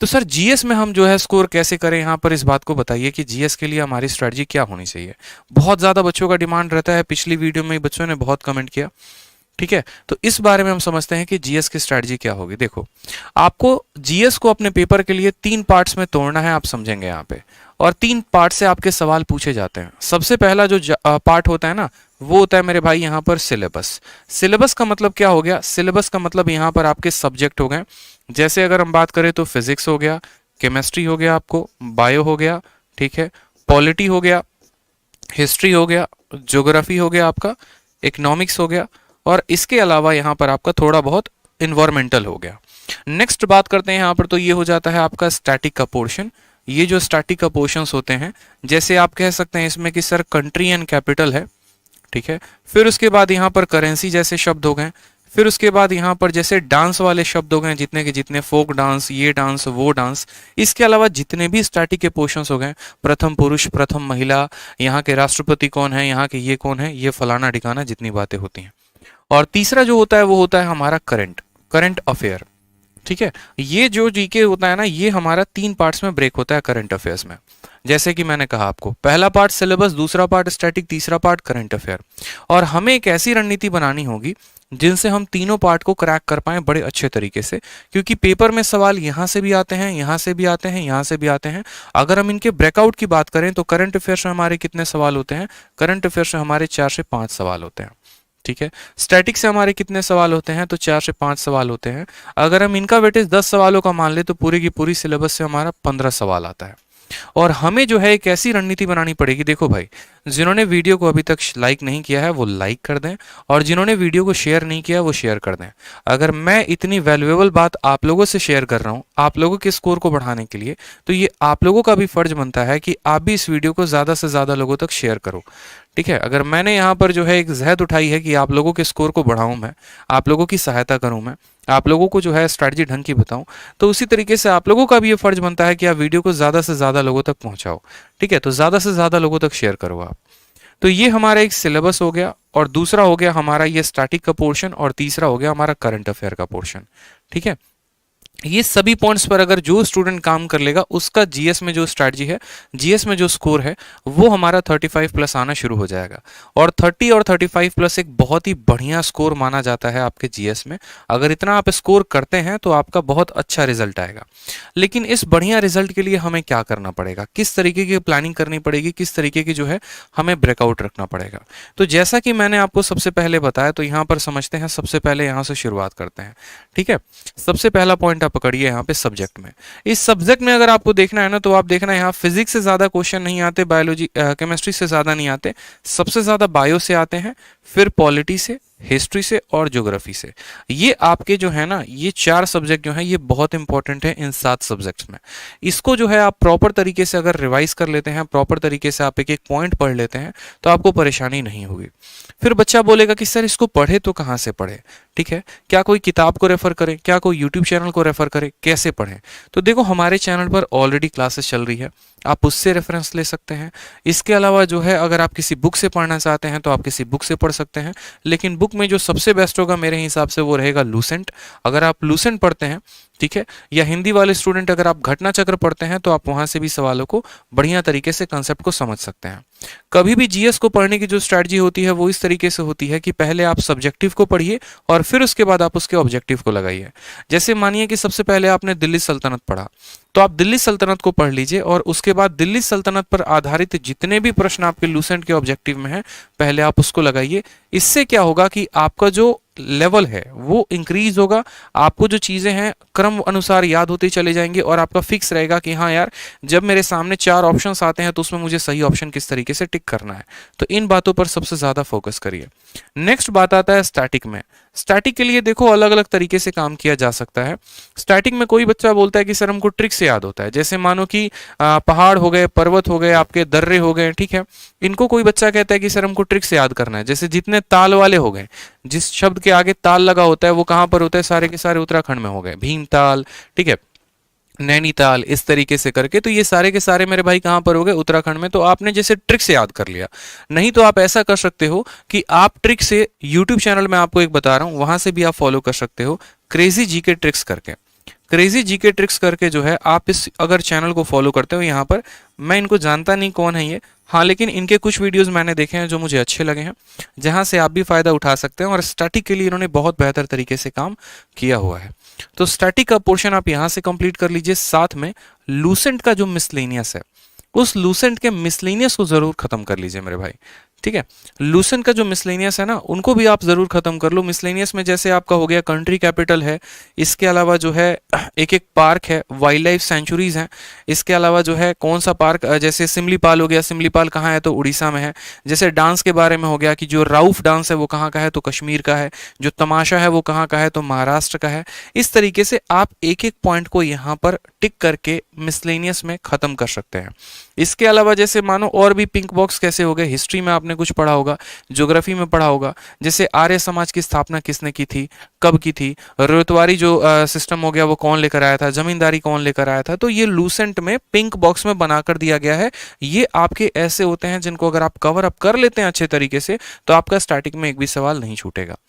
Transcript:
तो sir GS में हम जो है स्कोर कैसे करें, यहाँ पर इस बात को बताइए कि जीएस के लिए हमारी स्ट्रेटजी क्या होनी चाहिए। बहुत ज़्यादा बच्चों का डिमांड रहता है, पिछली वीडियो में बच्चों ने बहुत कमेंट किया। ठीक है, तो इस बारे में हम समझते हैं कि जीएस की स्ट्रेटजी क्या होगी। देखो, आपको जीएस को अपने पेपर के लिए 3 पार्ट्स में तोड़ना है, आप समझेंगे यहाँ पे। और 3 पार्ट से आपके सवाल पूछे जाते हैं। सबसे पहला जो पार्ट होता है ना, वो होता है मेरे भाई यहाँ पर सिलेबस। सिलेबस का मतलब क्या हो गया? सिलेबस का मतलब यहाँ पर आपके सब्जेक्ट हो गए। जैसे अगर हम बात करें तो फिजिक्स हो गया, केमिस्ट्री हो गया, आपको बायो हो गया, ठीक है, पॉलिटी हो गया, हिस्ट्री हो गया, ज्योग्राफी हो गया, आपका इकोनॉमिक्स हो गया, और इसके अलावा यहाँ पर आपका थोड़ा बहुत इन्वायरमेंटल हो गया। नेक्स्ट बात करते हैं यहाँ पर, तो ये हो जाता है आपका स्टैटिक का पोर्शन। ये जो स्टैटिक का पोर्शंस होते हैं, जैसे आप कह सकते हैं इसमें कि सर कंट्री एंड कैपिटल है, ठीक है। फिर उसके बाद यहाँ पर करेंसी जैसे शब्द हो गए। फिर उसके बाद यहाँ पर जैसे डांस वाले शब्द हो गए, जितने के जितने, फोक डांस, ये डांस, वो डांस। इसके अलावा जितने भी स्टैटिक के पोर्शंस हो गए, प्रथम पुरुष, प्रथम महिला, यहाँ के राष्ट्रपति कौन है, यहाँ के ये कौन है, ये फलाना ठिकाना, जितनी बातें होती हैं। और तीसरा जो होता है वो होता है हमारा करंट करंट अफेयर, ठीक है। ये जो जीके होता है ना, ये हमारा 3 पार्ट्स में ब्रेक होता है करंट अफेयर्स में। जैसे कि मैंने कहा आपको, पहला पार्ट सिलेबस, दूसरा पार्ट स्टैटिक, तीसरा पार्ट करंट अफेयर। और हमें एक ऐसी रणनीति बनानी होगी जिनसे हम तीनों पार्ट को क्रैक कर पाएं बड़े अच्छे तरीके से, क्योंकि पेपर में सवाल यहाँ से भी आते हैं, यहाँ से भी आते हैं, यहाँ से भी आते हैं। अगर हम इनके ब्रेकआउट की बात करें तो करंट अफेयर्स में हमारे कितने सवाल होते हैं? करंट अफेयर्स में हमारे 4 से 5 सवाल होते हैं, ठीक है। स्टैटिक से हमारे कितने सवाल होते हैं? तो 4 से 5 सवाल होते हैं। अगर हम इनका वेटेज 10 सवालों का मान ले तो पूरी की पूरी सिलेबस से हमारा 15 सवाल आता है। और हमें जो है एक ऐसी रणनीति बनानी पड़ेगी। देखो भाई, जिन्होंने वीडियो को अभी तक लाइक नहीं किया है वो लाइक कर दें, और जिन्होंने वीडियो को शेयर नहीं किया वो शेयर कर दें। अगर मैं इतनी वैल्यूएबल बात आप लोगों से शेयर कर रहा हूं आप लोगों के स्कोर को बढ़ाने के लिए, तो ये आप लोगों का भी फर्ज बनता है कि आप भी इस वीडियो को ज़्यादा से ज़्यादा लोगों तक शेयर करो, ठीक है। अगर मैंने यहाँ पर जो है एक जहद उठाई है कि आप लोगों के स्कोर को बढ़ाऊं, मैं आप लोगों की सहायता करूं, मैं आप लोगों को जो है स्ट्रैटेजी ढंग की बताऊं, तो उसी तरीके से आप लोगों का भी ये फर्ज बनता है कि आप वीडियो को ज़्यादा से ज़्यादा लोगों तक पहुंचाओ, ठीक है। तो ज़्यादा से ज़्यादा लोगों तक शेयर करो आप। तो ये हमारा एक सिलेबस हो गया, और दूसरा हो गया हमारा ये स्टैटिक का पोर्शन, और तीसरा हो गया हमारा करंट अफेयर का पोर्शन, ठीक है। ये सभी पॉइंट्स पर अगर जो स्टूडेंट काम कर लेगा उसका जीएस में जो स्ट्रैटेजी है, जीएस में जो स्कोर है, वो हमारा 35 प्लस आना शुरू हो जाएगा। और 30 और 35 प्लस एक बहुत ही बढ़िया स्कोर माना जाता है आपके जीएस में। अगर इतना आप स्कोर करते हैं तो आपका बहुत अच्छा रिजल्ट आएगा। लेकिन इस बढ़िया रिजल्ट के लिए हमें क्या करना पड़ेगा, किस तरीके की प्लानिंग करनी पड़ेगी, किस तरीके की जो है हमें ब्रेकआउट रखना पड़ेगा। तो जैसा कि मैंने आपको सबसे पहले बताया, तो यहाँ पर समझते हैं, सबसे पहले यहाँ से शुरुआत करते हैं, ठीक है। सबसे पहला पॉइंट आप पकड़िए यहाँ पे सब्जेक्ट में। इस सब्जेक्ट में अगर आपको देखना है ना, तो आप देखना यहाँ फिजिक्स से ज्यादा क्वेश्चन नहीं आते, बायोलॉजी केमिस्ट्री से ज्यादा नहीं आते, सबसे ज्यादा बायो से आते हैं, फिर पॉलिटी से, हिस्ट्री से और ज्योग्राफी से। ये आपके जो है ना, ये 4 सब्जेक्ट जो हैं ये बहुत इंपॉर्टेंट है इन 7 सब्जेक्ट्स में। इसको जो है आप प्रॉपर तरीके से अगर रिवाइज कर लेते हैं, प्रॉपर तरीके से आप एक एक पॉइंट पढ़ लेते हैं, तो आपको परेशानी नहीं होगी। फिर बच्चा बोलेगा कि सर इसको पढ़े तो कहाँ से पढ़े, ठीक है, क्या कोई किताब को रेफर करें, क्या कोई यूट्यूब चैनल को रेफर करें, कैसे पढ़ें? तो देखो, हमारे चैनल पर ऑलरेडी क्लासेस चल रही है, आप उससे रेफरेंस ले सकते हैं। इसके अलावा जो है अगर आप किसी बुक से पढ़ना चाहते हैं तो आप किसी बुक से पढ़ सकते हैं, लेकिन बुक में जो सबसे बेस्ट होगा मेरे हिसाब से वो रहेगा लूसेंट। अगर आप लूसेंट पढ़ते हैं, ठीक है, या हिंदी वाले स्टूडेंट अगर आप घटना चक्र पढ़ते हैं, तो आप वहां से भी सवालों को बढ़िया तरीके से कंसेप्ट को समझ सकते हैं। कभी भी जीएस को पढ़ने की जो स्ट्रैटेजी होती है वो इस तरीके से होती है कि पहले आप सब्जेक्टिव को पढ़िए और फिर उसके बाद आप उसके ऑब्जेक्टिव को लगाइए। जैसे मानिए कि सबसे पहले आपने दिल्ली सल्तनत पढ़ा, तो आप दिल्ली सल्तनत को पढ़ लीजिए, और उसके बाद दिल्ली सल्तनत पर आधारित जितने भी प्रश्न आपके लूसेंट के ऑब्जेक्टिव में हैं, पहले आप उसको लगाइए। इससे क्या होगा कि आपका जो लेवल है वो इंक्रीज होगा, आपको जो चीज़ें हैं क्रम अनुसार याद होती चले जाएंगे, और आपका फिक्स रहेगा कि हाँ यार, जब मेरे सामने 4 ऑप्शंस आते हैं तो उसमें मुझे सही ऑप्शन किस तरीके से टिक करना है। तो इन बातों पर सबसे ज़्यादा फोकस करिए। नेक्स्ट बात आता है स्टैटिक में। स्टैटिक के लिए देखो अलग अलग तरीके से काम किया जा सकता है। स्टैटिक में कोई बच्चा बोलता है कि सर हमको ट्रिक से याद होता है, जैसे मानो कि पहाड़ हो गए, पर्वत हो गए, आपके दर्रे हो गए, ठीक है, इनको कोई बच्चा कहता है कि सर हमको ट्रिक से याद करना है। जैसे जितने ताल वाले हो गए, जिस शब्द के आगे ताल लगा होता है वो कहाँ पर होता है, सारे के सारे उत्तराखंड में हो गए, भीमताल, ठीक है, नैनीताल, इस तरीके से करके, तो ये सारे के सारे मेरे भाई कहाँ पर हो गए, उत्तराखंड में। तो आपने जैसे ट्रिक से याद कर लिया। नहीं तो आप ऐसा कर सकते हो कि आप ट्रिक से, यूट्यूब चैनल में आपको एक बता रहा हूँ, वहां से भी आप फॉलो कर सकते हो, क्रेजी जी के ट्रिक्स करके। क्रेजी जीके ट्रिक्स करके जो है आप इस अगर चैनल को फॉलो करते हो, यहाँ पर मैं इनको जानता नहीं कौन है ये, हाँ, लेकिन इनके कुछ वीडियोस मैंने देखे हैं जो मुझे अच्छे लगे हैं, जहां से आप भी फायदा उठा सकते हैं, और स्टैटिक के लिए इन्होंने बहुत बेहतर तरीके से काम किया हुआ है। तो स्टैटिक का पोर्शन आप यहां से कंप्लीट कर लीजिए। साथ में लूसेंट का जो मिसलेनियस है, उस लूसेंट के मिसलेनियस को जरूर खत्म कर लीजिए मेरे भाई, ठीक है। लूसेंट का जो मिसलेनियस है ना, उनको भी आप जरूर खत्म कर लो। मिसलेनियस में जैसे आपका हो गया कंट्री कैपिटल है, इसके अलावा जो है एक एक पार्क है, वाइल्ड लाइफ सेंचुरीज हैं, इसके अलावा जो है कौन सा पार्क, जैसे सिमलीपाल हो गया, सिमलीपाल कहाँ है तो उड़ीसा में है। जैसे डांस के बारे में हो गया कि जो राउफ डांस है वो कहाँ का है तो कश्मीर का है, जो तमाशा है वो कहाँ का है तो महाराष्ट्र का है। इस तरीके से आप एक एक पॉइंट को यहाँ पर टिक करके मिसलेनियस में खत्म कर सकते हैं। इसके अलावा जैसे मानो और भी पिंक बॉक्स कैसे हो गए, हिस्ट्री में आपने कुछ पढ़ा होगा, ज्योग्राफी में पढ़ा होगा, जैसे आर्य समाज की स्थापना किसने की थी, कब की थी, रोयतवारी जो सिस्टम हो गया वो कौन लेकर आया था, जमींदारी कौन लेकर आया था, तो ये लूसेंट में पिंक बॉक्स में बनाकर दिया गया है। ये आपके ऐसे होते हैं जिनको अगर आप कवर अप कर लेते हैं अच्छे तरीके से, तो आपका स्टैटिक में एक भी सवाल नहीं छूटेगा।